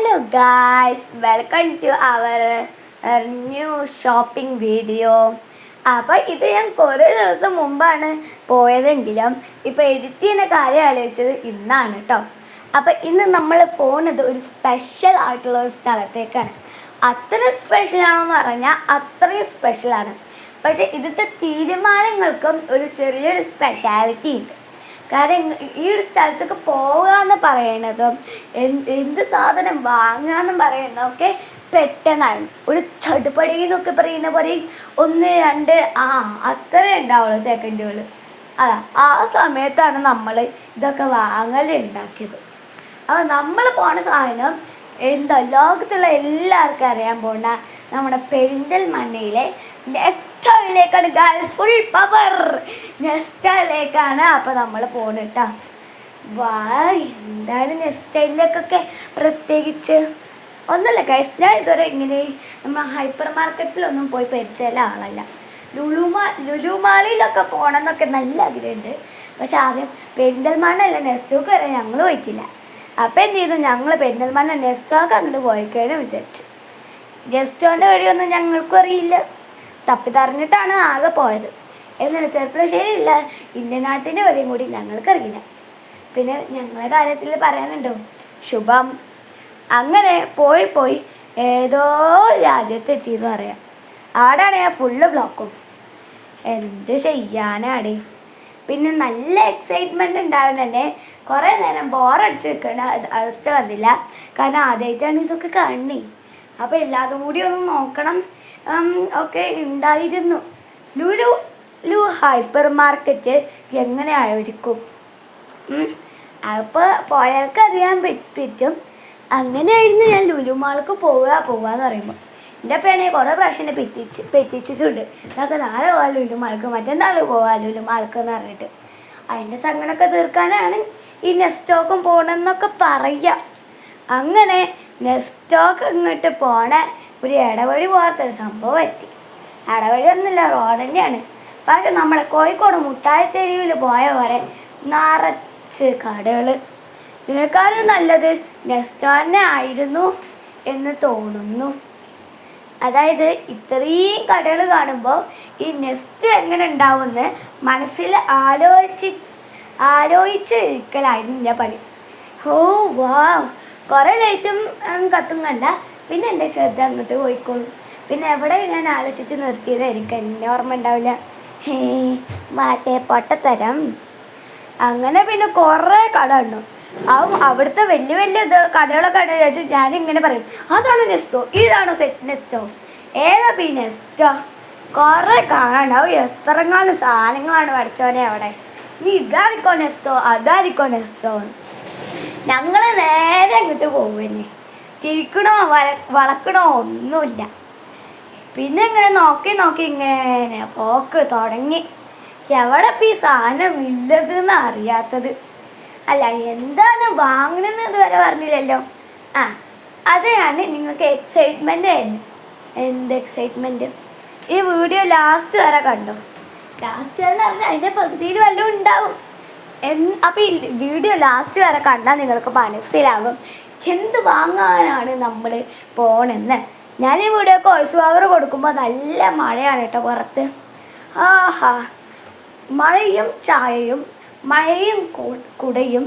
Hello guys, welcome to our new shopping video. അപ്പോൾ ഇത് ഞാൻ കുറേ ദിവസം മുമ്പാണ് പോയതെങ്കിലും ഇപ്പോൾ എഡിറ്റ് ചെയ്യുന്ന കാര്യം ആലോചിച്ചത് ഇന്നാണ് കേട്ടോ. അപ്പോൾ ഇന്ന് നമ്മൾ പോകുന്നത് ഒരു സ്പെഷ്യൽ ആയിട്ടുള്ള ഒരു സ്ഥലത്തേക്കാണ്. അത്ര സ്പെഷ്യലാണെന്ന് പറഞ്ഞാൽ അത്രയും സ്പെഷ്യലാണ്. പക്ഷേ ഇതിൻ്റെ തീരുമാനങ്ങൾക്കും ഒരു ചെറിയൊരു സ്പെഷ്യാലിറ്റി ഉണ്ട്. കാരണം ഈ ഒരു സ്ഥലത്തേക്ക് പോകാമെന്ന് പറയണതും എന്ത് സാധനം വാങ്ങാമെന്നും പറയുന്നതൊക്കെ പെട്ടെന്നാണ്. ഒരു ചടുപടി എന്നൊക്കെ പറയുന്ന പോലെ 1-2 അത്രേ ഉണ്ടാവുള്ളൂ സെക്കൻഡുകൾ. ആ സമയത്താണ് നമ്മൾ ഇതൊക്കെ വാങ്ങലുണ്ടാക്കിയത്. അപ്പോൾ നമ്മൾ പോണ സാധനം എന്താ, ലോകത്തുള്ള എല്ലാവർക്കും അറിയാൻ പോണ നമ്മുടെ പെരിന്തൽമണ്ണയിലെ നെസ്റ്റോയിലേക്കാണ് ഗായ്സ്. ഫുൾ പവർ നെസ്റ്റോയിലേക്കാണ് അപ്പോൾ നമ്മൾ പോണിട്ടാ. എന്താണ് നെസ്റ്റോയിലേക്കൊക്കെ പ്രത്യേകിച്ച് ഒന്നുമില്ല ഗായ്സ്. ഞാൻ ഇതുവരെ ഇങ്ങനെ നമ്മൾ ഹൈപ്പർ മാർക്കറ്റിലൊന്നും പോയി പരിചയമുള്ള ആളല്ല. ലുലുമാളിലൊക്കെ പോകണം എന്നൊക്കെ നല്ല ആഗ്രഹമുണ്ട്. പക്ഷെ ആദ്യം പെരിന്തൽമണ്ണല്ല നെസ്റ്റോക്ക് വരെ ഞങ്ങൾ പോയിട്ടില്ല. അപ്പോൾ എന്ത് ചെയ്തു, ഞങ്ങൾ പെരിന്തൽമണ്ണ നെസ്റ്റോക്ക് അങ്ങോട്ട് പോയിക്കാണ് വിചാരിച്ചു. നെസ്റ്റോൻ്റെ വഴിയൊന്നും ഞങ്ങൾക്കും അറിയില്ല, തപ്പിത്തറിഞ്ഞിട്ടാണ് ആകെ പോയത്. എന്നാണ് ചെറുപ്പശ്ശേരിയില്ല ഇന്ത്യൻ നാട്ടിൻ്റെ വഴിയും കൂടി ഞങ്ങൾക്കറിയില്ല. പിന്നെ ഞങ്ങളുടെ കാര്യത്തിൽ പറയാനുണ്ടോ ശുഭം. അങ്ങനെ പോയി ഏതോ രാജ്യത്തെത്തിയെന്ന് പറയാം. അവിടെയാണ് ഞാൻ ഫുള്ള് ബ്ലോക്കും. എന്ത് ചെയ്യാനാടി. പിന്നെ നല്ല എക്സൈറ്റ്മെൻറ്റ് ഉണ്ടാവും തന്നെ. കുറേ നേരം ബോറടിച്ച് നിൽക്കേണ്ട അവസ്ഥ വന്നില്ല. കാരണം ആദ്യമായിട്ടാണ് ഇതൊക്കെ കാണണേ. അപ്പോൾ എല്ലാതും കൂടി ഒന്ന് നോക്കണം ഒക്കെ ഉണ്ടായിരുന്നു. ലുലു ഹൈപ്പർ മാർക്കറ്റ് എങ്ങനെ ആയിരിക്കും അപ്പോൾ പോയവർക്കറിയാൻ പറ്റും. അങ്ങനെയായിരുന്നു ഞാൻ ലുലു മാൾക്ക് പോവാന്ന് പറയുമ്പോൾ. എൻ്റെ പേണെ കുറേ പ്രാവശ്യം പെറ്റിച്ചിട്ടുണ്ട്. ഇതൊക്കെ നാളെ പോകാൻ ലുലു മാൾക്ക്, മറ്റന്നാൾ പോകാൻ ലുലു മാൾക്ക് എന്ന് പറഞ്ഞിട്ട്. അതിൻ്റെ സങ്കടമൊക്കെ തീർക്കാനാണ് ഈ നെസ്റ്റോക്കും പോകണമെന്നൊക്കെ പറയാം. അങ്ങനെ നെസ്റ്റോക്ക് ഇങ്ങോട്ട് പോണ ഒരു ഇടവഴി പോകാത്തൊരു സംഭവം പറ്റി. ഇടവഴി ഒന്നുമില്ല, റോഡ് തന്നെയാണ്. പക്ഷെ നമ്മുടെ കോഴിക്കോട് മുട്ടായി തെരുവിൽ പോയ പോലെ നിറച്ച് കടകൾ. ഇതിനേക്കാളും നല്ലത് നെസ്റ്റോ തന്നെ ആയിരുന്നു എന്ന് തോന്നുന്നു. അതായത് ഇത്രയും കടകൾ കാണുമ്പോൾ ഈ നെസ്റ്റോ എങ്ങനെ ഉണ്ടാവുമെന്ന് മനസ്സിൽ ആലോചിച്ചിരിക്കലായിരുന്നു എൻ്റെ പണി. കുറേ ലൈറ്റും കത്തും കണ്ട പിന്നെ എൻ്റെ ശ്രദ്ധ അങ്ങോട്ട് പോയിക്കോളും. പിന്നെ എവിടെ ഞാൻ ആലോചിച്ച് നിർത്തിയതായിരിക്കും, എന്നെ ഓർമ്മ ഉണ്ടാവില്ല. വാട്ടേ പൊട്ടത്തരം. അങ്ങനെ പിന്നെ കുറേ കട ഉണ്ടു. അവിടുത്തെ വലിയ കടകളൊക്കെ ഉണ്ട് ചോദിച്ചാൽ ഞാനിങ്ങനെ പറയും, അതാണ് നെസ്റ്റോ, ഇതാണോ നെസ്റ്റോ, ഏതാ ഈ നെസ്റ്റോ. കുറേ കാണാണ്ടാവും. എത്രങ്ങാനും സാധനങ്ങളാണ് പഠിച്ചോനെ അവിടെ. നീ ഇതായിരിക്കോ നെസ്റ്റോ, അതായിരിക്കോ നെസ്റ്റോ. ഞങ്ങൾ നേരെ അങ്ങോട്ട് പോകുന്നേ. തിരിക്കണോ വളക്കണോ ഒന്നുമില്ല. പിന്നെ ഇങ്ങനെ നോക്കി ഇങ്ങനെ പോക്ക് തുടങ്ങി. എവിടെ ഇപ്പം ഈ സാധനം ഇല്ലതെന്ന് അറിയാത്തത്. അല്ല, എന്താണ് വാങ്ങണമെന്ന് ഇതുവരെ പറഞ്ഞില്ലല്ലോ. അതാണ് നിങ്ങൾക്ക് എക്സൈറ്റ്മെൻ്റ് ആയിരുന്നു. എന്ത് എക്സൈറ്റ്മെൻറ്റ്. ഈ വീഡിയോ ലാസ്റ്റ് വരെ കണ്ടോ. ലാസ്റ്റ് വരെ പറഞ്ഞാൽ അതിൻ്റെ പകുതിയിൽ വല്ലതും ഉണ്ടാവും. അപ്പോൾ ഈ വീഡിയോ ലാസ്റ്റ് വരെ കണ്ടാൽ നിങ്ങൾക്ക് മനസ്സിലാകും എന്ത് വാങ്ങാനാണ് നമ്മൾ പോണെന്ന്. ഞാൻ ഈ വീഡിയോക്ക് വോയിസ് ഓവർ കൊടുക്കുമ്പോൾ നല്ല മഴയാണ് കേട്ടോ പുറത്ത്. മഴയും ചായയും, മഴയും കുടയും,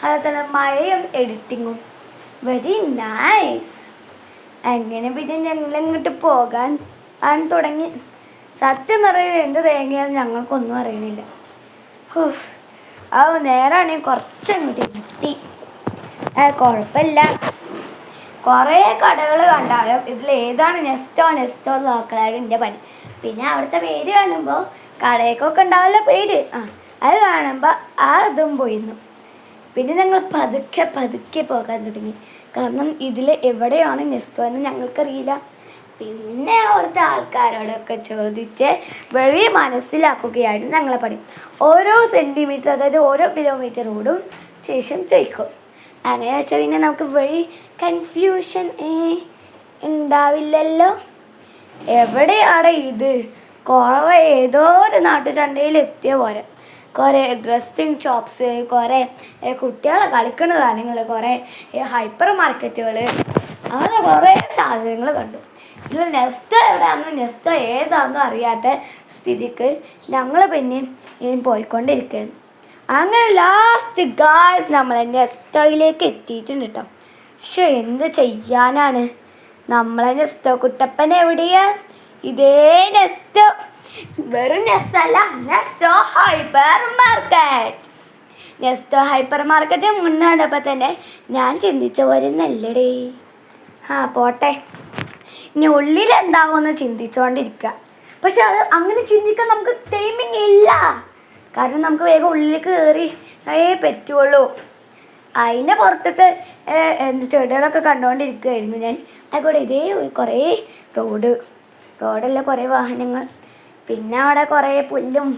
അതുപോലെ തന്നെ മഴയും എഡിറ്റിങ്ങും. Very nice. അങ്ങനെ പിന്നെ ഞങ്ങളിങ്ങോട്ട് പോകാൻ തുടങ്ങി. സത്യം പറയുന്നത് എന്ത് തേങ്ങയാന്ന് ഞങ്ങൾക്കൊന്നും അറിയണില്ല. നേരാണെങ്കിൽ കുറച്ചങ്ങോട്ട് കിട്ടി. കുഴപ്പമില്ല. കുറേ കടകൾ കണ്ടാലും ഇതിൽ ഏതാണ് നെസ്റ്റോ എന്ന് നോക്കലാണ് എൻ്റെ പണി. പിന്നെ അവിടുത്തെ പേര് കാണുമ്പോൾ കടയൊക്കെ ഉണ്ടാവില്ല പേര്, അത് കാണുമ്പോൾ അതും പോയിരുന്നു. പിന്നെ ഞങ്ങൾ പതുക്കെ പോകാൻ തുടങ്ങി. കാരണം ഇതിൽ എവിടെയാണ് നെസ്റ്റോ എന്ന് ഞങ്ങൾക്കറിയില്ല. പിന്നെ അവിടുത്തെ ആൾക്കാരോടൊക്കെ ചോദിച്ച് വഴി മനസ്സിലാക്കുകയായിരുന്നു ഞങ്ങളെ പണി. ഓരോ സെൻറ്റിമീറ്റർ, അതായത് ഓരോ കിലോമീറ്റർ റോഡും ശേഷം ചോദിക്കും. അങ്ങനെ വെച്ചാൽ പിന്നെ നമുക്ക് വഴി കൺഫ്യൂഷൻ ഉണ്ടാവില്ലല്ലോ. എവിടെയാണ് ഇത്, കുറേ ഏതോ ഒരു നാട്ടുചന്തയിൽ എത്തിയ പോലെ. കുറേ ഡ്രസ്സിങ് ഷോപ്സ്, കുറേ കുട്ടികളെ കളിക്കുന്ന സാധനങ്ങൾ, കുറേ ഹൈപ്പർ മാർക്കറ്റുകൾ, അങ്ങനെ കുറേ സാധനങ്ങൾ കണ്ടു. ഇതിൽ നെസ്റ്റോ എവിടെയാണെന്നോ നെസ്റ്റോ ഏതാണെന്നോ അറിയാത്ത സ്ഥിതിക്ക് ഞങ്ങൾ പിന്നെയും പോയിക്കൊണ്ടിരിക്കുകയാണ്. അങ്ങനെ ലാസ്റ്റ് ഗായ്സ് നമ്മൾ നെസ്റ്റോയിലേക്ക് എത്തിയിട്ടുണ്ട് കേട്ടോ. പക്ഷെ എന്ത് ചെയ്യാനാണ്, നമ്മളെ നെസ്റ്റോ കുട്ടപ്പൻ എവിടെയാ? ഇതേ നെസ്റ്റോ, വെറും നെസ്റ്റോ അല്ല, Nesto hypermarket. Nesto hypermarket മുന്നേണ്ടപ്പോൾ തന്നെ ഞാൻ ചിന്തിച്ച പോലെ നല്ലടേ. പോട്ടെ, ഇനി ഉള്ളിൽ എന്താവുമെന്ന് ചിന്തിച്ചുകൊണ്ടിരിക്കുക. പക്ഷെ അത് അങ്ങനെ ചിന്തിക്കാൻ നമുക്ക് ടൈമിങ് ഇല്ല. കാരണം നമുക്ക് വേഗം ഉള്ളിലേക്ക് കയറി പറ്റുള്ളൂ. അതിൻ്റെ പുറത്തിട്ട് ചെടികളൊക്കെ കണ്ടുകൊണ്ടിരിക്കുകയായിരുന്നു ഞാൻ. അതുകൂടെ ഇതേ കുറേ റോഡല്ല, കുറേ വാഹനങ്ങൾ, പിന്നെ അവിടെ കുറേ പുല്ലും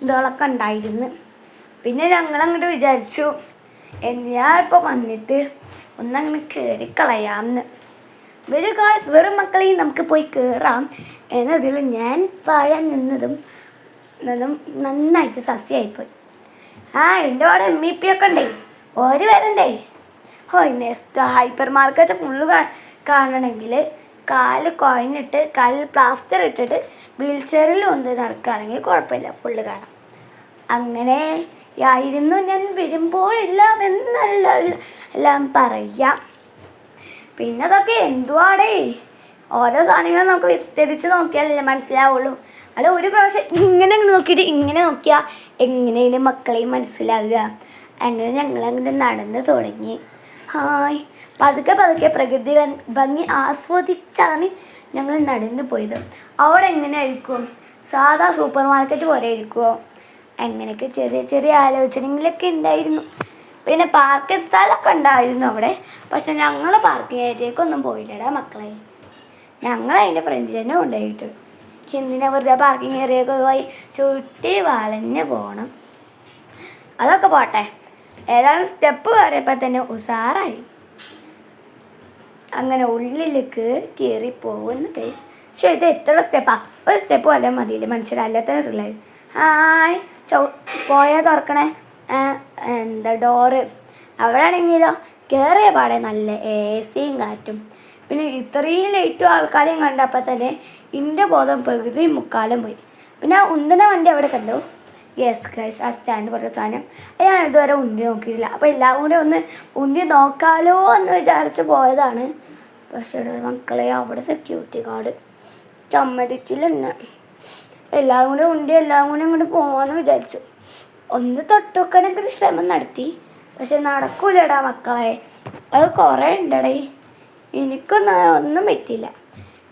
ഇതുകളൊക്കെ ഉണ്ടായിരുന്നു. പിന്നെ ഞങ്ങളങ്ങോട്ട് വിചാരിച്ചു എന്തിനാ ഇപ്പോൾ വന്നിട്ട് ഒന്നങ്ങനെ കയറി കളയാമെന്ന്. വെറും മക്കളെയും നമുക്ക് പോയി കയറാം എന്നതിൽ ഞാൻ പഴം നിന്നതും നന്നായിട്ട് സസ്യമായിപ്പോയി. എൻ്റെ അവിടെ MEP ഒക്കെ ഉണ്ടേ, ഒരു വരണ്ടേ. നെക്സ്റ്റ് ഹൈപ്പർ മാർക്കറ്റ് ഫുള്ള് കാണണമെങ്കിൽ കാല് കുഴഞ്ഞിട്ട് കാലിൽ പ്ലാസ്റ്റർ ഇട്ടിട്ട് വീൽ ചെയറിൽ വന്ന് നടക്കുകയാണെങ്കിൽ കുഴപ്പമില്ല, ഫുള്ള് കാണാം. അങ്ങനെ ആയിരുന്നു ഞാൻ വരുമ്പോഴെല്ലാം എല്ലാം പറയാം. പിന്നെ അതൊക്കെ എന്തുവാടേ, ഓരോ സാധനങ്ങളും നമുക്ക് വിസ്തരിച്ച് നോക്കിയാലല്ലേ മനസ്സിലാവുള്ളൂ. അല്ല ഒരു പ്രാവശ്യം ഇങ്ങനെ നോക്കിയിട്ട് ഇങ്ങനെ നോക്കിയാൽ എങ്ങനെയാണ് മക്കളെയും മനസ്സിലാകുക. അങ്ങനെ ഞങ്ങളങ്ങനെ നടന്ന് തുടങ്ങി. പതുക്കെ പ്രകൃതി ഭംഗി ആസ്വദിച്ചാണ് ഞങ്ങൾ നടന്നു പോയത്. അവിടെ എങ്ങനെയായിരിക്കും, സാധാ സൂപ്പർ മാർക്കറ്റ് പോലെ ആയിരിക്കുമോ? അങ്ങനെയൊക്കെ ചെറിയ ആലോചനകളൊക്കെ ഉണ്ടായിരുന്നു. പിന്നെ പാർക്കിംഗ് സ്ഥലമൊക്കെ ഉണ്ടായിരുന്നു അവിടെ. പക്ഷെ ഞങ്ങൾ പാർക്കിംഗ് ഏരിയക്കൊന്നും പോയില്ലടാ മക്കളെ. ഞങ്ങൾ അതിൻ്റെ ഫ്രണ്ടിൽ തന്നെ കൊണ്ടുപോയിട്ട് ചിന്തിനെ വെറുതെ പാർക്കിംഗ് ഏരിയയൊക്കെ പോയി ചുറ്റി വളഞ്ഞ് പോകണം. അതൊക്കെ പോട്ടെ, ഏതായാലും സ്റ്റെപ്പ് കയറിയപ്പോൾ തന്നെ ഉഷാറായി. അങ്ങനെ ഉള്ളിലേക്ക് കയറി പോകുന്ന കേസ്. പക്ഷേ ഇത് എത്ര സ്റ്റെപ്പാണ്? ഒരു സ്റ്റെപ്പ് വല്ല മതിയില്ലേ മനുഷ്യരല്ലാത്ത പിള്ളേർ. പോയാൽ തുറക്കണേ ഡോറ്. അവിടെ ആണെങ്കിലോ കയറിയ പാടെ നല്ല AC കാറ്റും. പിന്നെ ഇത്രയും ലേറ്റും ആൾക്കാരെയും കണ്ടപ്പോൾ തന്നെ എൻ്റെ ബോധം പകുതി മുക്കാലും പോയി. പിന്നെ ഉന്തുന്ന വണ്ടി അവിടെ കണ്ടു. യെസ് ഗൈസ്, ആ സ്റ്റാൻഡ് കുറച്ച് സാധനം ഞാൻ ഇതുവരെ ഉന്തി നോക്കിയിട്ടില്ല. അപ്പോൾ എല്ലാം കൂടി ഒന്ന് ഉന്തി നോക്കാലോ എന്ന് വിചാരിച്ച് പോയതാണ്. പക്ഷേ മക്കളെ അവിടെ സെക്യൂരിറ്റി ഗാർഡ് സമ്മതിച്ചില്ല എന്നെ. എല്ലാം കൂടി അങ്ങോട്ട് പോകാമെന്ന് വിചാരിച്ചു. ഒന്ന് തൊട്ടുവെക്കാനൊക്കെ ഒരു ശ്രമം നടത്തി. പക്ഷെ നടക്കൂലടാ മക്കളെ, അത് കുറേ ഉണ്ടടേ, ഒന്നും പറ്റില്ല.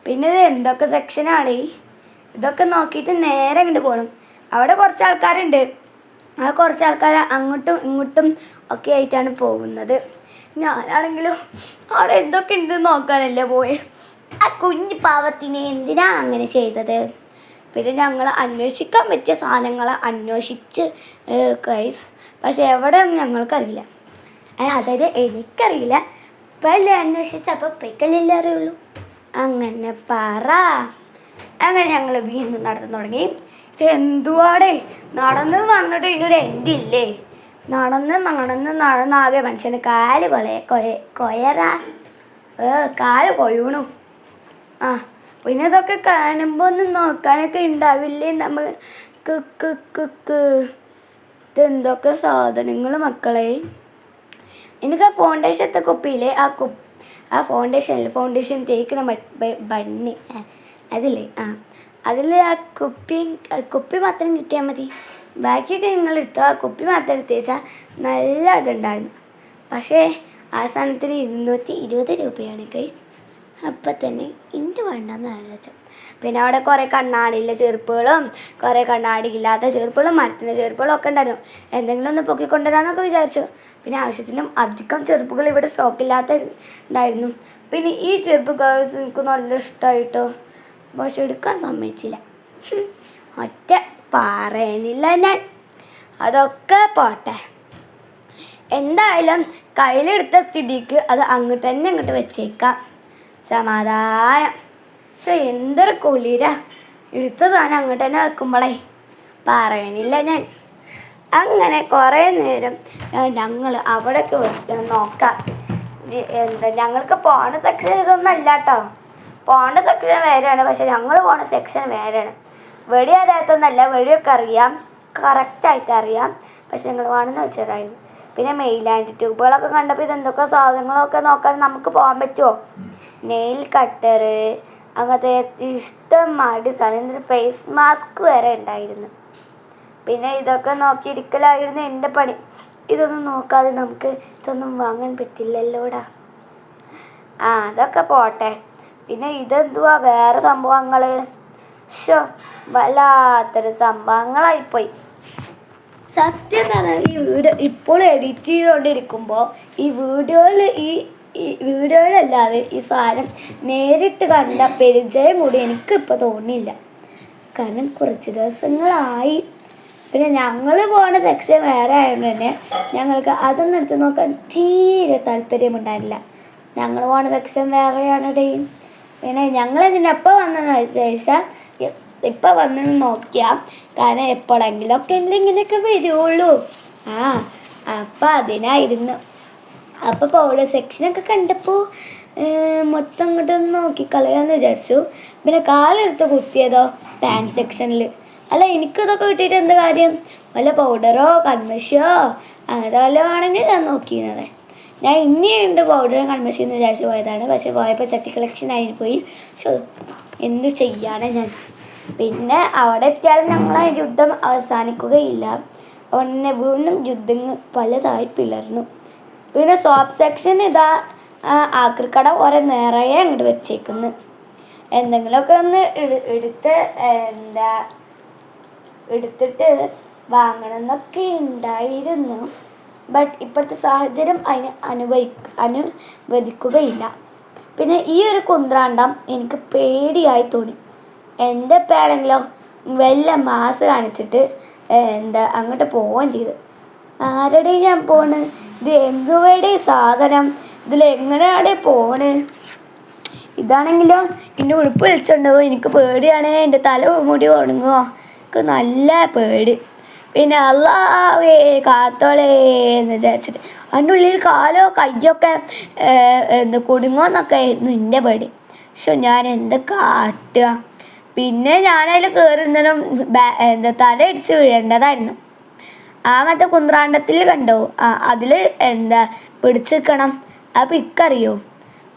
പിന്നെ ഇത് എന്തൊക്കെ സെക്ഷനാടേ, ഇതൊക്കെ നോക്കിയിട്ട് നേരെ അങ്ങോട്ട് പോകണം. അവിടെ കുറച്ച് ആൾക്കാരുണ്ട്. ആ കുറച്ച് ആൾക്കാർ അങ്ങോട്ടും ഇങ്ങോട്ടും ഒക്കെ ആയിട്ടാണ് പോകുന്നത്. ഞാനാണെങ്കിലും അവിടെ എന്തൊക്കെ ഉണ്ടെന്ന് നോക്കാനല്ലേ പോയി. ആ കുഞ്ഞു പാവത്തിനെ എന്തിനാ അങ്ങനെ ചെയ്തത്? പിന്നെ ഞങ്ങൾ അന്വേഷിക്കാൻ പറ്റിയ സാധനങ്ങൾ അന്വേഷിച്ച് ഗൈസ്. പക്ഷെ എവിടെയൊന്നും ഞങ്ങൾക്കറിയില്ല. അതായത് എനിക്കറിയില്ല. ഇപ്പം അല്ലേ അന്വേഷിച്ചപ്പോൾ പെക്കല്ലേ അറിയുള്ളൂ. അങ്ങനെ അങ്ങനെ ഞങ്ങൾ വീണ്ടും നടന്നു തുടങ്ങി. എന്തുവാടേ നടന്നിട്ട് ഇതിനൊരു എൻഡില്ലേ. നടന്നാകെ മനുഷ്യന് കാല് കൊയറാ കാല് കൊയ്യണു. പിന്നെ ഇതൊക്കെ കാണുമ്പോൾ ഒന്ന് നോക്കാനൊക്കെ ഉണ്ടാവില്ലേ നമുക്ക്. ഇതെന്തൊക്കെ സാധനങ്ങൾ മക്കളെ. എനിക്ക് ആ ഫൗണ്ടേഷത്തെ കുപ്പിയില്ലേ, ആ ഫൗണ്ടേഷൻ തേക്കണ ബണ്ണി അതില്ലേ, അതിൽ ആ കുപ്പി മാത്രം കിട്ടിയാൽ മതി. ബാക്കിയൊക്കെ നിങ്ങളെടുത്തോ, ആ കുപ്പി മാത്രം എടുത്തേച്ചാൽ നല്ല ഇതുണ്ടായിരുന്നു. പക്ഷേ ആ സാധനത്തിന് 220 രൂപയാണ് ഗൈസ്. അപ്പം തന്നെ എനിക്ക് വേണ്ടെന്ന് ആലോചിച്ചു. പിന്നെ അവിടെ കുറേ കണ്ണാടിയില്ല ചെരുപ്പുകളും കുറേ കണ്ണാടിയില്ലാത്ത ചെരുപ്പുകളും മരത്തിൻ്റെ ചെരുപ്പുകളും ഒക്കെ ഉണ്ടായിരുന്നു. എന്തെങ്കിലും ഒന്ന് പൊക്കിക്കൊണ്ടുവരാമെന്നൊക്കെ വിചാരിച്ചു. പിന്നെ ആവശ്യത്തിലും അധികം ചെരുപ്പുകൾ ഇവിടെ ഉണ്ടായിരുന്നു. പിന്നെ ഈ ചെരുപ്പ് ഗേൾസ് എനിക്ക് നല്ല ഇഷ്ടമായിട്ടോ. പക്ഷെ എടുക്കാൻ സമ്മതിച്ചില്ല. ഒറ്റ പറയുന്നില്ല ഞാൻ. അതൊക്കെ പോട്ടെ, എന്തായാലും കയ്യിലെടുത്ത സ്ഥിതിക്ക് അത് അങ്ങോട്ട് വെച്ചേക്കാം. സമാധാനം. പക്ഷെ എന്തൊരു കുളിരാ, എടുത്ത സാധനം അങ്ങോട്ട് തന്നെ വെക്കുമ്പോളേ പറയണില്ല ഞാൻ. അങ്ങനെ കുറേ നേരം ഞങ്ങൾ അവിടേക്ക് നോക്കാം. ഞങ്ങൾക്ക് പോണ സെക്ഷൻ ഇതൊന്നും അല്ല കേട്ടോ. പോണ സെക്ഷൻ വേറെയാണ്, പക്ഷെ ഞങ്ങൾ പോണ സെക്ഷൻ വേറെയാണ്. വെടി അറിയാത്തൊന്നല്ല, വെടിയൊക്കെ അറിയാം, കറക്റ്റായിട്ട് അറിയാം. പക്ഷെ ഞങ്ങൾ വേണമെന്ന് വെച്ചതായിരുന്നു. പിന്നെ മെയിലാൻഡ് ട്യൂബുകളൊക്കെ കണ്ടപ്പോൾ ഇതെന്തൊക്കെ സാധനങ്ങളൊക്കെ നോക്കാൻ നമുക്ക് പോകാൻ പറ്റുമോ? നെയിൽ കട്ടർ, അങ്ങനത്തെ ഇഷ്ടംമാതിരി സാധനം, ഫേസ് മാസ്ക് വരെ ഉണ്ടായിരുന്നു. പിന്നെ ഇതൊക്കെ നോക്കിയിരിക്കലായിരുന്നു എൻ്റെ പണി. ഇതൊന്നും നോക്കാതെ നമുക്ക് ഇതൊന്നും വാങ്ങാൻ പറ്റില്ലല്ലോടാ. അതൊക്കെ പോട്ടെ. പിന്നെ ഇതെന്തുവാ വേറെ സംഭവങ്ങൾ? വല്ലാത്തൊരു സംഭവങ്ങളായിപ്പോയി. സത്യം പറഞ്ഞാൽ ഈ വീഡിയോ ഇപ്പോൾ എഡിറ്റ് ചെയ്തുകൊണ്ടിരിക്കുമ്പോൾ ഈ വീഡിയോയിലല്ലാതെ ഈ സാധനം നേരിട്ട് കണ്ട പരിചയം കൂടി എനിക്കിപ്പോൾ തോന്നിയില്ല. കാരണം കുറച്ച് ദിവസങ്ങളായി. പിന്നെ ഞങ്ങൾ പോകുന്ന സെക്ഷൻ വേറെ ആയതുകൊണ്ട് തന്നെ ഞങ്ങൾക്ക് അതൊന്നും എടുത്ത് നോക്കാൻ തീരെ താല്പര്യമുണ്ടായില്ല. ഞങ്ങൾ പോകുന്ന സെക്ഷൻ വേറെയാണ് ഡേ. പിന്നെ ഞങ്ങൾ ഇതിനെപ്പോൾ വന്നതെന്ന് വെച്ചാൽ ഇപ്പം വന്ന് നോക്കിയാൽ, കാരണം എപ്പോഴെങ്കിലുമൊക്കെ എന്തെങ്കിലുമൊക്കെ വരുള്ളൂ. അപ്പം അതിനായിരുന്നു. അപ്പോൾ പൗഡർ സെക്ഷനൊക്കെ കണ്ടപ്പോൾ മൊത്തം അങ്ങോട്ടൊന്ന് നോക്കിക്കളയാന്ന് വിചാരിച്ചു. പിന്നെ കാലെടുത്ത് കുത്തിയതോ പാൻറ് സെക്ഷനിൽ. അല്ല, എനിക്കിതൊക്കെ കിട്ടിയിട്ട് എന്ത് കാര്യം? വല്ല പൗഡറോ കൺമഷിയോ അങ്ങനത്തെ വല്ലതും ആണെങ്കിൽ ഞാൻ നോക്കിയിരുന്നത്. ഞാൻ ഇനിയുണ്ട് പൗഡറും കൺമഷിന്ന് വിചാരിച്ച് പോയതാണ്. പക്ഷെ പോയപ്പോൾ ചട്ടി കളക്ഷൻ ആയിപ്പോയി. എന്ത് ചെയ്യാനാണ് ഞാൻ. പിന്നെ അവിടെ എത്തിയാലും ഞങ്ങൾ യുദ്ധം അവസാനിക്കുകയില്ല. ഉടനെ വീണ്ടും യുദ്ധങ്ങൾ പലതായി പിളർന്നു. പിന്നെ സോപ്പ് സെക്ഷൻ ഇതാ ആക്രിക്കട ഓരോ നിറയെ അങ്ങോട്ട് വെച്ചേക്കുന്നു. എന്തെങ്കിലുമൊക്കെ ഒന്ന് എടുത്തിട്ട് വാങ്ങണം എന്നൊക്കെ ഉണ്ടായിരുന്നു. ബട്ട് ഇപ്പോഴത്തെ സാഹചര്യം അതിന് അനുവദിക്കുകയില്ല. പിന്നെ ഈ ഒരു കുന്ത്രാണ്ടം എനിക്ക് പേടിയായി തോന്നി. എൻ്റെ പേരെങ്കിലോ വല്ല മാസ് കാണിച്ചിട്ട് അങ്ങോട്ട് പോവുകയും ചെയ്തു. ആരുടെ ഞാൻ പോണ്? ഇത് എന്തുവേടെ സാധനം? ഇതിലെങ്ങനെയാണ് പോണ്? ഇതാണെങ്കിലോ എൻ്റെ ഉടുപ്പ് വലിച്ചുണ്ടാവും. എനിക്ക് പേടിയാണ്. എൻ്റെ തല മുടി ഉണങ്ങുമോ? എനിക്ക് നല്ല പേടി. പിന്നെ അല്ലാഹുവേ കാത്തോളേ എന്ന് വിചാരിച്ചിട്ട് അതിൻ്റെ ഉള്ളിൽ കാലോ കയ്യൊക്കെ കുടുങ്ങുമെന്നൊക്കെ ആയിരുന്നു എൻ്റെ പേടി. പക്ഷെ ഞാൻ എന്താ കാട്ടുക? പിന്നെ ഞാനതിൽ കയറുന്നതിനും തല ഇടിച്ച് വീഴേണ്ടതായിരുന്നു. മറ്റേ കുന്ത്രാണ്ടത്തിൽ കണ്ടോ, അതിൽ പിടിച്ച് നിൽക്കണം. അപ്പം ഇക്കറിയോ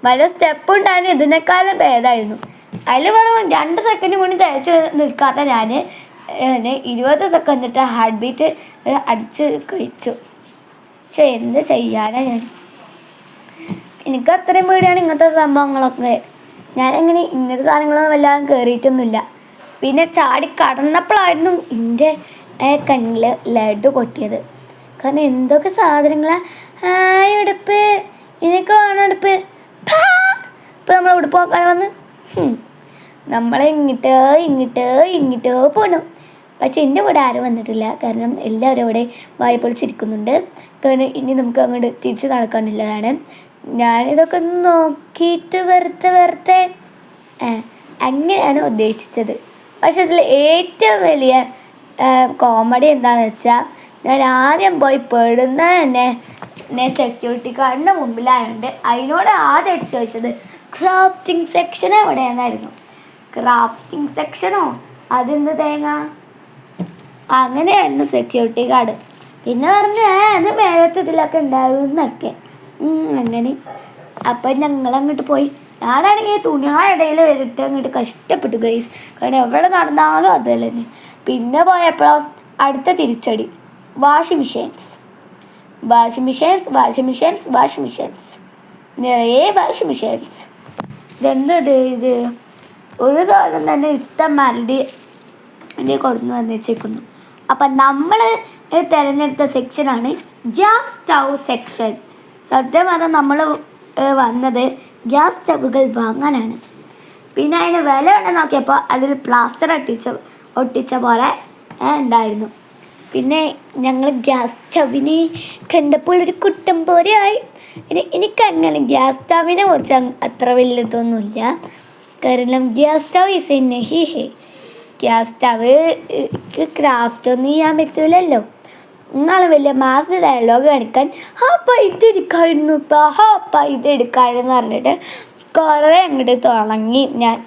വല്ല സ്റ്റെപ്പ് ഉണ്ടായിരുന്നു. ഇതിനേക്കാളും ഭേദമായിരുന്നു. അതിൽ വെറും 2 സെക്കൻഡ് കൂടി തയ്ച്ച് നിൽക്കാത്ത ഞാൻ 20 സെക്കൻഡിട്ട് ഹാർട്ട് ബീറ്റ് അടിച്ച് കഴിച്ചു. പക്ഷെ എന്ത് ചെയ്യാനാ ഞാൻ. എനിക്ക് അത്രയും പേടിയാണ് ഇങ്ങനത്തെ സംഭവങ്ങളൊക്കെ. ഞാനെങ്ങനെ ഇങ്ങനത്തെ സാധനങ്ങളൊന്നും വല്ലാതെ കയറിയിട്ടൊന്നുമില്ല. പിന്നെ ചാടി കടന്നപ്പോഴായിരുന്നു എൻ്റെ കണ്ണിൽ ലഡു പൊട്ടിയത്. കാരണം എന്തൊക്കെ സാധനങ്ങളാണ്. ഉടുപ്പ്, എനിക്ക് വേണം ഉടുപ്പ്. ഇപ്പം നമ്മൾ ഉടുപ്പ് നോക്കാൻ വന്ന് നമ്മളെ ഇങ്ങിട്ടോ പോകണം. പക്ഷെ എൻ്റെ കൂടെ ആരും വന്നിട്ടില്ല. കാരണം എല്ലാവരും അവിടെ വായ പൊളിച്ചിരിക്കുന്നുണ്ട്. കാരണം ഇനി നമുക്ക് അങ്ങോട്ട് തിരിച്ച് നടക്കാനുള്ളതാണ്. ഞാനിതൊക്കെ നോക്കിയിട്ട് വെറുതെ അങ്ങനെയാണ് ഉദ്ദേശിച്ചത്. പക്ഷെ അതിൽ ഏറ്റവും വലിയ കോമഡി എന്താണെന്ന് വെച്ചാൽ, ഞാൻ ആദ്യം പോയി പെടുന്ന തന്നെ സെക്യൂരിറ്റി ഗാർഡിൻ്റെ മുമ്പിലായതുകൊണ്ട് അതിനോട് ആദ്യമായിട്ട് ചോദിച്ചത് ക്രാഫ്റ്റിംഗ് സെക്ഷൻ എവിടെയാണെന്നായിരുന്നു. ക്രാഫ്റ്റിംഗ് സെക്ഷനോ? അതെന്ത് തേങ്ങ? അങ്ങനെയായിരുന്നു സെക്യൂരിറ്റി ഗാർഡ്. പിന്നെ പറഞ്ഞു അത് മേലത്തെ ഇതിലൊക്കെ ഉണ്ടാകുന്നൊക്കെ അങ്ങനെ. അപ്പം ഞങ്ങളങ്ങോട്ട് പോയി. ഞാനാണെങ്കിൽ തുണിയുടെ ഇടയിൽ വരിട്ട് അങ്ങോട്ട് കഷ്ടപ്പെട്ടു ഗൈസ്. കാരണം എവിടെ നടന്നാലും അത് തന്നെ. പിന്നെ പോയപ്പോഴോ അടുത്ത തിരിച്ചടി വാഷിംഗ് മെഷീൻസ്. നിറയെ വാഷിംഗ് മെഷീൻസ്. ഇതെന്തുണ്ട് ഇത്? ഒരു സാധനം തന്നെ ഇഷ്ടംമാരുടെ ഇത് കൊടുന്ന് വന്ന് വെച്ചേക്കുന്നു. അപ്പം നമ്മൾ തിരഞ്ഞെടുത്ത സെക്ഷനാണ് ഗ്യാസ് സ്റ്റൗ സെക്ഷൻ. സത്യം പറഞ്ഞാൽ നമ്മൾ വന്നത് ഗ്യാസ് സ്റ്റൗകൾ വാങ്ങാനാണ്. പിന്നെ അതിന് വില ഉണ്ടെന്ന് നോക്കിയപ്പോൾ അതിൽ പ്ലാസ്റ്റർ ഒട്ടിച്ച പോലെ ഉണ്ടായിരുന്നു. പിന്നെ ഞങ്ങൾ ഗ്യാസ് സ്റ്റവിനെ കണ്ടപ്പോൾ ഒരു കുട്ടം പോലെയായി. എനിക്കങ്ങനെ ഗ്യാസ് സ്റ്റവിനെ കുറിച്ച് അത്ര വലിയതൊന്നുമില്ല. കാരണം ഗ്യാസ് സ്റ്റവ് ഈസ് എ നഹി ഹേ. ഗ്യാസ് സ്റ്റവ് ക്രാഫ്റ്റ് ഒന്നും ചെയ്യാൻ പറ്റില്ലല്ലോ. എന്നാലും വലിയ മാസ് ഡയലോഗ് കാണിക്കാൻ അപ്പം ഇതെടുക്കായിരുന്നു ഇപ്പം അപ്പം ഇതെടുക്കാമെന്ന് പറഞ്ഞിട്ട് കുറേ അങ്ങോട്ട് തുടങ്ങി ഞാൻ.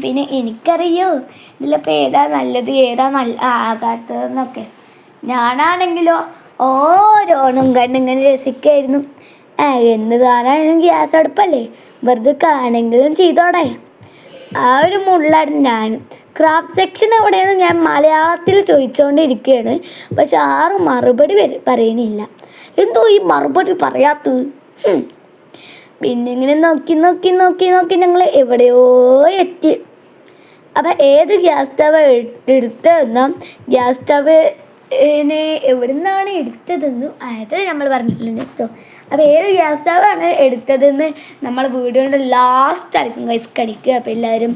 പിന്നെ എനിക്കറിയോ ഇതിലിപ്പോൾ ഏതാ നല്ലത് ഏതാ ആകാത്തതെന്നൊക്കെ. ഞാനാണെങ്കിലോ ഓരോന്നും കണ്ടിങ്ങനെ രസിക്കായിരുന്നു. എന്ത് താനാണെങ്കിലും ഗ്യാസ് അടുപ്പല്ലേ, വെറുതെ കാണെങ്കിലും ചെയ്തോടെ. ആ ഒരു മുള്ളായിരുന്നു ഞാനും. ക്രാഫ്റ്റ് സെക്ഷൻ എവിടെയെന്ന് ഞാൻ മലയാളത്തിൽ ചോദിച്ചുകൊണ്ടിരിക്കുകയാണ്. പക്ഷെ ആരും മറുപടി പറയുന്നില്ല. എന്തോ ഈ മറുപടി പറയാത്തത്. പിന്നെ ഇങ്ങനെ നോക്കി നോക്കി നോക്കി നോക്കി ഞങ്ങൾ എവിടെയോ എത്തി. അപ്പം ഏത് ഗ്യാസ് സ്റ്റവ് എടുത്തതെന്നോ ഗ്യാസ് സ്റ്റവ് എവിടെ നിന്നാണ് എടുത്തതെന്ന് അത് നമ്മൾ പറഞ്ഞിട്ടില്ല നെക്സ്റ്റോ. അപ്പോൾ ഏത് ഗ്യാസ് സ്റ്റവാണ് എടുത്തതെന്ന് നമ്മൾ വീഡിയോയുടെ ലാസ്റ്റ് ആയിരിക്കും ഗൈസ് കടിക്കുക. അപ്പോൾ എല്ലാവരും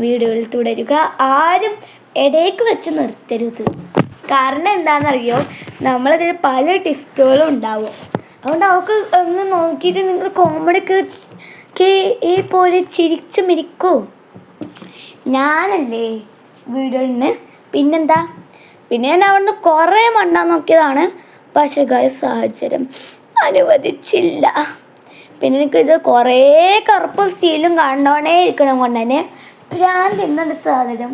വീഡിയോയിൽ തുടരുക, ആരും ഇടയ്ക്ക് വെച്ച് നിർത്തരുത്. കാരണം എന്താണെന്നറിയോ, നമ്മളതിൽ പല ടിസ്റ്റുകളും ഉണ്ടാവും. അതുകൊണ്ട് അവർക്ക് ഒന്ന് നോക്കിയിട്ട് നിങ്ങൾ കോമഡിക്ക് ഈ പോലെ ചിരിച്ചു മിരിക്കൂ. ഞാനല്ലേ വീഡിയോന്. പിന്നെന്താ, പിന്നെ ഞാൻ അവിടുന്ന് കുറേ മണ്ണാൻ നോക്കിയതാണ്. പക്ഷേ ഗൈസ് സാഹചര്യം അനുവദിച്ചില്ല. പിന്നെ എനിക്കിത് കുറേ കറുപ്പും സ്റ്റീലും കണ്ടോണേ ഇരിക്കണം കൊണ്ട് തന്നെ ഭ്രാന്ത് എന്നൊരു സാധനം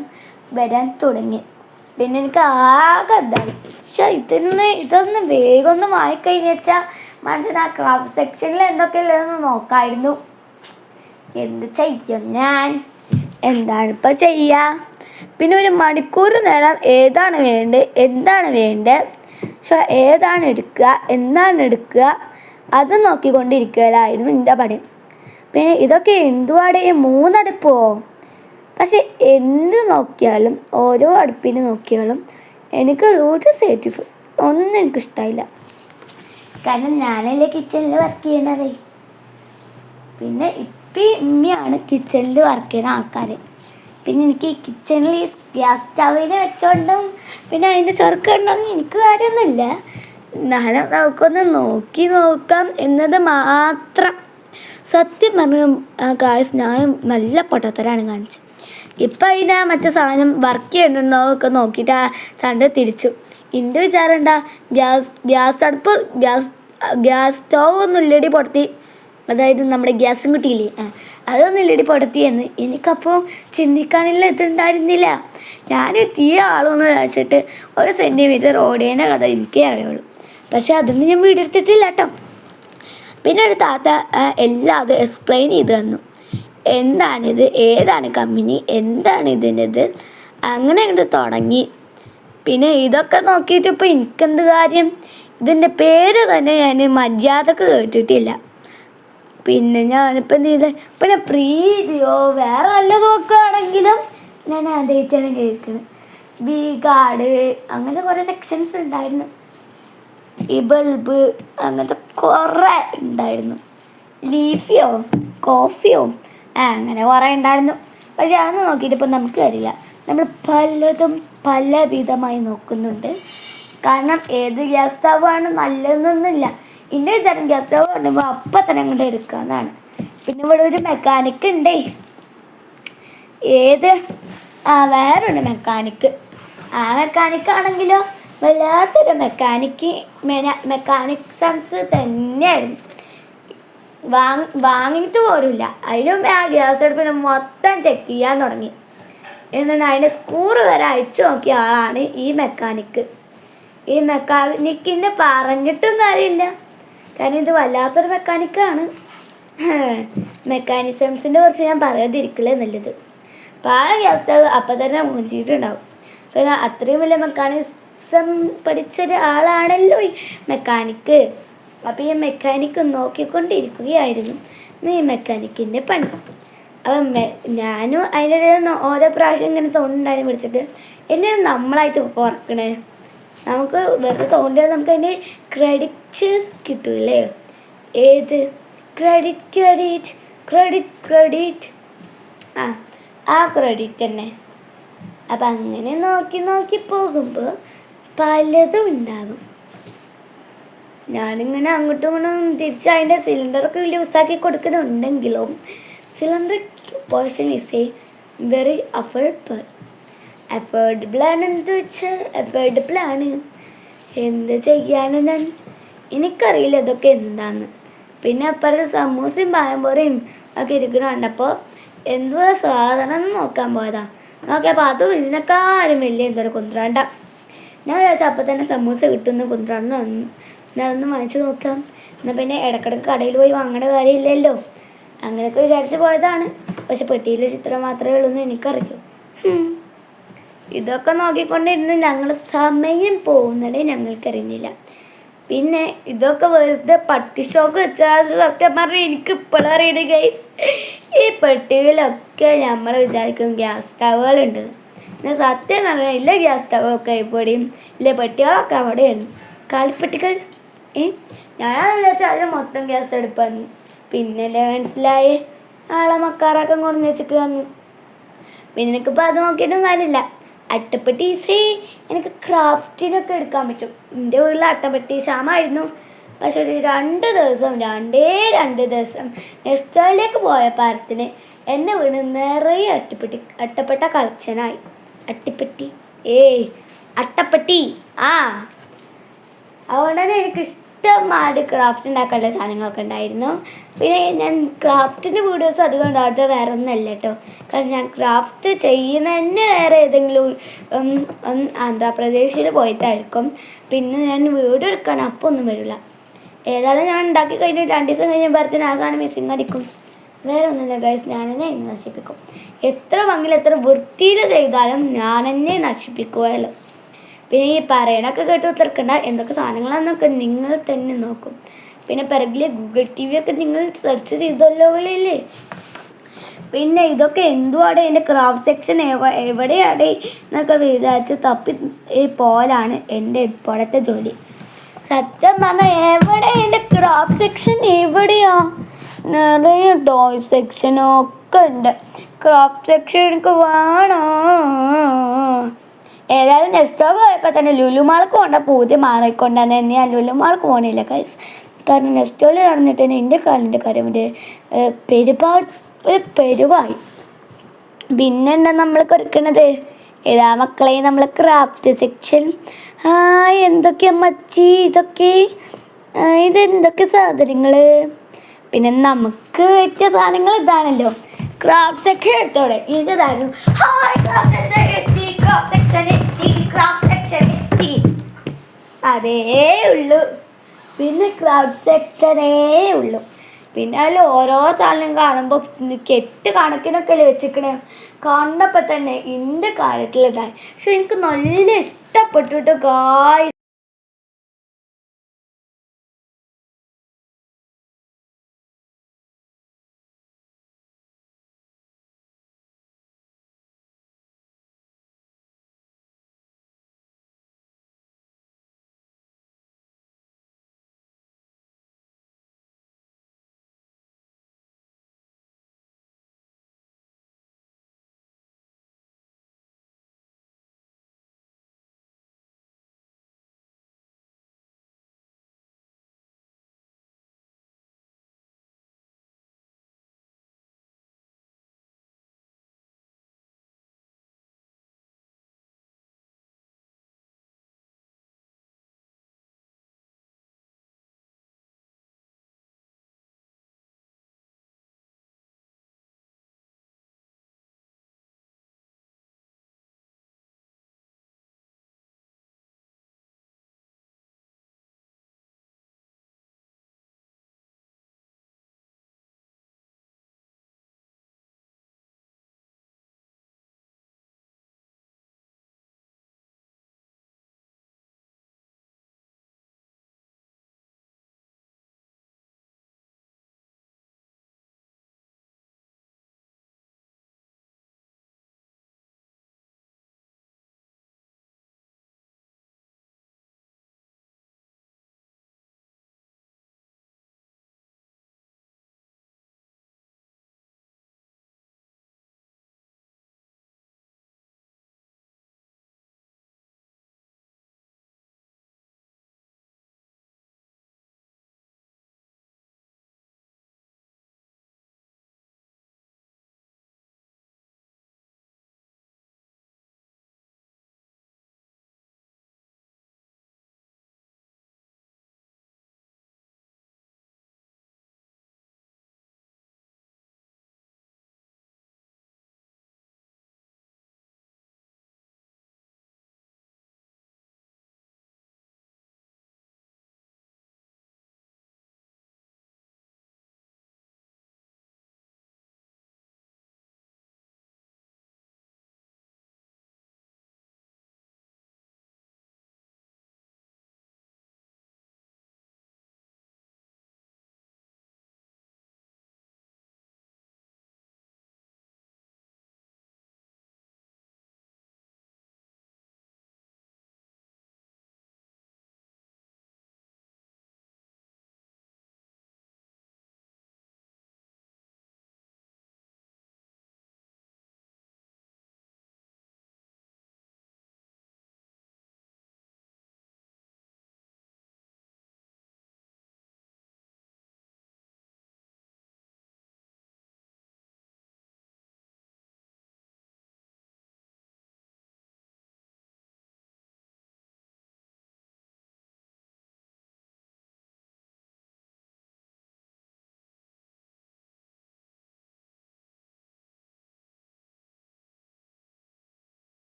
വരാൻ തുടങ്ങി. പിന്നെ എനിക്ക് ആകെ ഇതായി. പക്ഷെ ഇതൊന്ന് വേഗം ഒന്ന് വാങ്ങിക്കഴിഞ്ഞു വെച്ചാൽ മനസ്സിന് ആ ക്രാഫ്റ്റ് സെക്ഷനിൽ എന്തൊക്കെയല്ലെന്ന് നോക്കായിരുന്നു. എന്ത് ചെയ്യും ഞാൻ, എന്താണ് ഇപ്പം ചെയ്യുക. പിന്നെ ഒരു മണിക്കൂർ നേരം ഏതാണ് വേണ്ടത് പക്ഷെ ഏതാണ് എടുക്കുക എന്താണ് എടുക്കുക അത് നോക്കിക്കൊണ്ടിരിക്കലായിരുന്നു എൻ്റെ പണി. പിന്നെ ഇതൊക്കെ എന്തുവാടെ 3 അടുപ്പോ. പക്ഷെ എന്ത് നോക്കിയാലും ഓരോ അടുപ്പിന് നോക്കിയാലും എനിക്ക് ഒരു സേറ്റിഫ് ഒന്നും എനിക്കിഷ്ടമായില്ല. കാരണം ഞാനല്ലേ കിച്ചണിൽ വർക്ക് ചെയ്യണതേ. പിന്നെ ഇപ്പം ഇനിയാണ് കിച്ചണിൽ വർക്ക് ചെയ്യുന്ന ആൾക്കാർ. പിന്നെ എനിക്ക് ഈ കിച്ചണിൽ ഗ്യാസ് സ്റ്റവിൽ വെച്ചോണ്ടും പിന്നെ അതിൻ്റെ ചൊറുക്കുണ്ടോന്നും എനിക്ക് കാര്യമൊന്നുമില്ല. എന്നാലും നമുക്കൊന്ന് നോക്കാം എന്നത് മാത്രം. സത്യം പറഞ്ഞു ഗായ്സ്, ഞാൻ നല്ല പൊട്ടത്തരാണ് കാണിച്ചത്. ഇപ്പം അതിനാ മറ്റേ സാധനം വർക്ക് ചെയ്യണമെന്നോ ഒക്കെ നോക്കിയിട്ട് ആ സാധനം തിരിച്ചു. എൻ്റെ വിചാരം എന്താ, ഗ്യാസ് സ്റ്റവ് ഒന്നും ഇല്ലടി പൊടത്തി, അതായത് നമ്മുടെ ഗ്യാസും കുട്ടിയില്ലേ അതൊന്നും ഇല്ലടി പൊടത്തിയെന്ന്. എനിക്കപ്പോൾ ചിന്തിക്കാനുള്ള ഇതുണ്ടായിരുന്നില്ല. ഞാൻ തീ ആളൊന്ന് വെച്ചിട്ട് 1 സെൻറ്റിമീറ്റർ ഓടേണ്ട കഥ എനിക്കേ അറിയുള്ളൂ. പക്ഷെ അതൊന്നും ഞാൻ വീടെടുത്തിട്ടില്ല കേട്ടോ. പിന്നെ ഒരു താത്ത എല്ലാം അത് എക്സ്പ്ലെയിൻ ചെയ്ത് തന്നു. എന്താണിത്, ഏതാണ് കമ്പനി, എന്താണ് ഇതിൻ്റെത്, അങ്ങനെ അങ്ങോട്ട് തുടങ്ങി. പിന്നെ ഇതൊക്കെ നോക്കിയിട്ട് ഇപ്പോൾ എനിക്കെന്ത് കാര്യം, ഇതിൻ്റെ പേര് തന്നെ ഞാൻ മര്യാദക്ക് കേട്ടിട്ടില്ല. പിന്നെ ഞാനിപ്പോൾ എന്ത് ചെയ്തത്, പിന്നെ പ്രീതിയോ വേറെ വല്ല നോക്കുകയാണെങ്കിലും ഞാൻ ആദ്യമായിട്ടാണ് കേൾക്കുന്നത്. വി ഗാർഡ് അങ്ങനത്തെ കുറേ സെക്ഷൻസ് ഉണ്ടായിരുന്നു. ഈ ബൾബ് അങ്ങനത്തെ കുറേ ഉണ്ടായിരുന്നു. ലീഫിയോ കോഫിയോ അങ്ങനെ കുറേ ഉണ്ടായിരുന്നു. പക്ഷെ അതൊന്നും നോക്കിയിട്ട് ഇപ്പം നമുക്ക് അറിയില്ല. നമ്മൾ പലതും പല വിധമായി നോക്കുന്നുണ്ട്. കാരണം ഏത് ഗ്യാസ് സ്റ്റവാണ് നല്ലതെന്നൊന്നുമില്ല. എൻ്റെ വിചാരം ഗ്യാസ് സ്റ്റവ് കൊണ്ടുമ്പോൾ അപ്പം തന്നെ അങ്ങോട്ട് എടുക്കാമെന്നാണ്. പിന്നെ ഇവിടെ ഒരു മെക്കാനിക്ക് ഉണ്ടേ. വേറൊരു മെക്കാനിക്ക്. ആ മെക്കാനിക്കാണെങ്കിലോ വല്ലാത്തൊരു മെക്കാനിക് സെൻസ് തന്നെയായിരുന്നു. വാങ്ങിയിട്ട് പോലുമില്ല. അതിനും ആ ഗ്യാസ് അടുപ്പിന് മൊത്തം ചെക്ക് ചെയ്യാൻ തുടങ്ങി. എന്നിട്ട് അതിൻ്റെ സ്ക്രൂ വരെ അയച്ചു നോക്കിയ ആളാണ് ഈ മെക്കാനിക്ക്. ഈ മെക്കാനിക്കിൻ്റെ പറഞ്ഞിട്ടൊന്നും അറിയില്ല. കാരണം ഇത് വല്ലാത്തൊരു മെക്കാനിക്കാണ്. മെക്കാനിസംസിൻ്റെ കുറിച്ച് ഞാൻ പറയാതിരിക്കില്ലേ നല്ലത്. അപ്പോൾ ആ ഗ്യാസ് സ്റ്റവ് അപ്പം തന്നെ മൂഞ്ചിയിട്ടുണ്ടാവും. കാരണം അത്രയും വലിയ മെക്കാനിസം പഠിച്ചൊരാളാണല്ലോ ഈ മെക്കാനിക്ക്. അപ്പോൾ ഈ മെക്കാനിക്ക് നോക്കിക്കൊണ്ടിരിക്കുകയായിരുന്നു ഈ മെക്കാനിക്കിൻ്റെ പണി. അപ്പം ഞാനും അതിൻ്റെ ഓരോ പ്രാവശ്യം ഇങ്ങനെ തോന്നുന്നുണ്ടായിരുന്നു പിടിച്ചിട്ട് എന്നെ നമ്മളായിട്ട് ഓർക്കണേ. നമുക്ക് വെറുതെ തോന്നിയാൽ നമുക്ക് അതിൻ്റെ ക്രെഡിറ്റ്സ് കിട്ടൂല്ലേ. ഏത് ക്രെഡിറ്റ് ആ ക്രെഡിറ്റ് തന്നെ. അപ്പം അങ്ങനെ നോക്കി പോകുമ്പോൾ പലതും ഉണ്ടാകും. ഞാനിങ്ങനെ അങ്ങോട്ടും ഇങ്ങോട്ടും തിരിച്ച് അതിൻ്റെ സിലിണ്ടറൊക്കെ ലൂസാക്കി കൊടുക്കുന്നുണ്ടെങ്കിലും cylinder portion is a very affordable ആണ്. എന്ത് വെച്ചാൽ അഫോർഡബിൾ ആണ്. എന്ത് ചെയ്യാനും ഞാൻ എനിക്കറിയില്ല ഇതൊക്കെ എന്താന്ന്. പിന്നെ അപ്പുറം സമൂസയും പായംപോറയും ഒക്കെ ഇരിക്കണ കണ്ടപ്പോൾ എന്തുവാ സാധനം നോക്കാൻ പോയതാ. നോക്കിയപ്പോൾ അതും ഇതിനെക്കാളും വലിയ എന്തൊരു കുന്ത്രാണ്ട. ഞാൻ വിചാരിച്ചു അപ്പം തന്നെ സമൂസ കിട്ടുന്ന കുന്ത്രാണ്ട് ഞാൻ ഒന്ന് വാങ്ങിച്ചു നോക്കാം. എന്നാൽ പിന്നെ ഇടക്കിടക്ക് കടയിൽ പോയി വാങ്ങേണ്ട കാര്യമില്ലല്ലോ, അങ്ങനെയൊക്കെ വിചാരിച്ച് പോയതാണ്. പക്ഷെ പെട്ടിയിലെ ചിത്രം മാത്രമേ ഉള്ളൂ എന്ന് എനിക്കറിയൂ. ഇതൊക്കെ നോക്കിക്കൊണ്ടിരുന്ന് ഞങ്ങൾ സമയം പോകുന്നതേ ഞങ്ങൾക്കറിഞ്ഞില്ല. പിന്നെ ഇതൊക്കെ വെറുതെ പട്ടി സ്റ്റോക്ക് വെച്ചാൽ സത്യം പറഞ്ഞാൽ എനിക്ക് ഇപ്പോഴും അറിയണേ ഗൈസ്. ഈ പെട്ടിയിലൊക്കെ നമ്മൾ വിചാരിക്കും ഗ്യാസ് സ്റ്റവുകളുണ്ട്. എന്നാൽ സത്യം പറഞ്ഞാൽ ഇല്ല, ഗ്യാസ് സ്റ്റവൊക്കെ ഇവിടെയും ഇല്ല, പെട്ടികളൊക്കെ അവിടെയാണ്, കാലിപ്പെട്ടികൾ. ഞാൻ വിചാരിച്ചാൽ അതിൽ മൊത്തം ഗ്യാസ് എടുപ്പാന്ന്. പിന്നല്ലേ മനസ്സിലായി ആളെ മക്കാറൊക്കെ കൊണ്ടു വെച്ചിട്ട് വന്നു. പിന്നെ എനിക്കിപ്പോൾ അത് നോക്കിയിട്ടും കാര്യമില്ല. അട്ടപ്പെട്ടി ഈസി, എനിക്ക് ക്രാഫ്റ്റിനൊക്കെ എടുക്കാൻ പറ്റും. എൻ്റെ വീട്ടിൽ അട്ടപ്പെട്ടി ക്ഷാമമായിരുന്നു. പക്ഷെ ഒരു രണ്ട് ദിവസം നെസ്റ്റോയിലേക്ക് പോയ പാരത്തിന് എൻ്റെ വീട് നിറയെ അട്ടപ്പെട്ട കളക്ഷനായി. അട്ടപ്പെട്ടി അതുകൊണ്ട് തന്നെ എനിക്ക് ഇഷ്ടമായിട്ട് ക്രാഫ്റ്റ് ഉണ്ടാക്കാനുള്ള സാധനങ്ങളൊക്കെ ഉണ്ടായിരുന്നു. പിന്നെ ഞാൻ ക്രാഫ്റ്റിൻ്റെ വീഡിയോസ് അധികം ഉണ്ടാകാത്ത വേറെ ഒന്നല്ല കേട്ടോ. കാരണം ഞാൻ ക്രാഫ്റ്റ് ചെയ്യുന്ന തന്നെ വേറെ ഏതെങ്കിലും ആന്ധ്രാപ്രദേശിൽ പോയിട്ടായിരിക്കും. പിന്നെ ഞാൻ വീഡിയോ എടുക്കാൻ അപ്പോൾ ഒന്നും വരില്ല. ഏതായാലും ഞാൻ ഉണ്ടാക്കി കഴിഞ്ഞ് 2 ദിവസം കഴിയുമ്പോഴത്തേന് ആ സാധനം മിസ്സിങ് അടിക്കും. വേറെ ഒന്നുമില്ല ഗൈസ്, ഞാൻ തന്നെ നശിപ്പിക്കും. എത്ര ഭംഗിയിൽ എത്ര വൃത്തിയിൽ ചെയ്താലും ഞാൻ തന്നെ നശിപ്പിക്കുമല്ലോ. പിന്നെ ഈ പറയണൊക്കെ കേട്ട് ഉത്തർക്കണ്ട, എന്തൊക്കെ സാധനങ്ങളാണെന്നൊക്കെ നിങ്ങൾ തന്നെ നോക്കും. പിന്നെ പിറകിൽ ഗൂഗിൾ TV ഒക്കെ നിങ്ങൾ സെർച്ച് ചെയ്തല്ലോ ഇല്ലേ. പിന്നെ ഇതൊക്കെ എന്തുവാടെ എൻ്റെ ക്രാഫ്റ്റ് സെക്ഷൻ എവിടെയാടെ എന്നൊക്കെ വിചാരിച്ച് തപ്പി പോലാണ് എൻ്റെ ഇപ്പോഴത്തെ ജോലി. സത്യം പറഞ്ഞാൽ എവിടെ എൻ്റെ ക്രാഫ്റ്റ് സെക്ഷൻ എവിടെയാ? നിറയെ ടോയ് സെക്ഷനൊക്കെ ഉണ്ട്. ക്രാഫ്റ്റ് സെക്ഷൻ എനിക്ക് വേണോ? ഏതായാലും നെസ്റ്റോക്ക് പോയപ്പോൾ തന്നെ ലുലുമാൾക്ക് കൊണ്ട പൂതി മാറിക്കൊണ്ടാന്ന് ഞാൻ ലുലുമാൾക്ക് പോകണില്ല ഗൈസ്. കാരണം നെസ്റ്റോയിൽ നടന്നിട്ട് തന്നെ എൻ്റെ കാലിൻ്റെ കാര്യം പെരുവായി. പിന്നെന്താ നമ്മൾ കൊടുക്കണത്? ഏതാ മക്കളെ നമ്മൾ ക്രാഫ്റ്റ് സെക്ഷൻ. എന്തൊക്കെയാ മച്ചി ഇതെന്തൊക്കെ സാധനങ്ങൾ? പിന്നെ നമുക്ക് പറ്റിയ സാധനങ്ങൾ ഇതാണല്ലോ, ക്രാഫ്റ്റ് സെക്ഷൻ എടുത്തോടെ. ഇതായിരുന്നു അതേ ഉള്ളൂ. പിന്നെ ക്രാഫ്റ്റ് സെക്ഷനേ ഉള്ളൂ. പിന്നെ അതിൽ ഓരോ സാധനം കാണുമ്പോൾ കെട്ട് കണക്കിനൊക്കെ അല്ലേ വെച്ചിരിക്കണേ. കണ്ടപ്പോൾ തന്നെ എൻ്റെ കാര്യത്തിൽ ഇതായി. പക്ഷെ എനിക്ക് നല്ല ഇഷ്ടപ്പെട്ടിട്ട് ഗായ്സ്.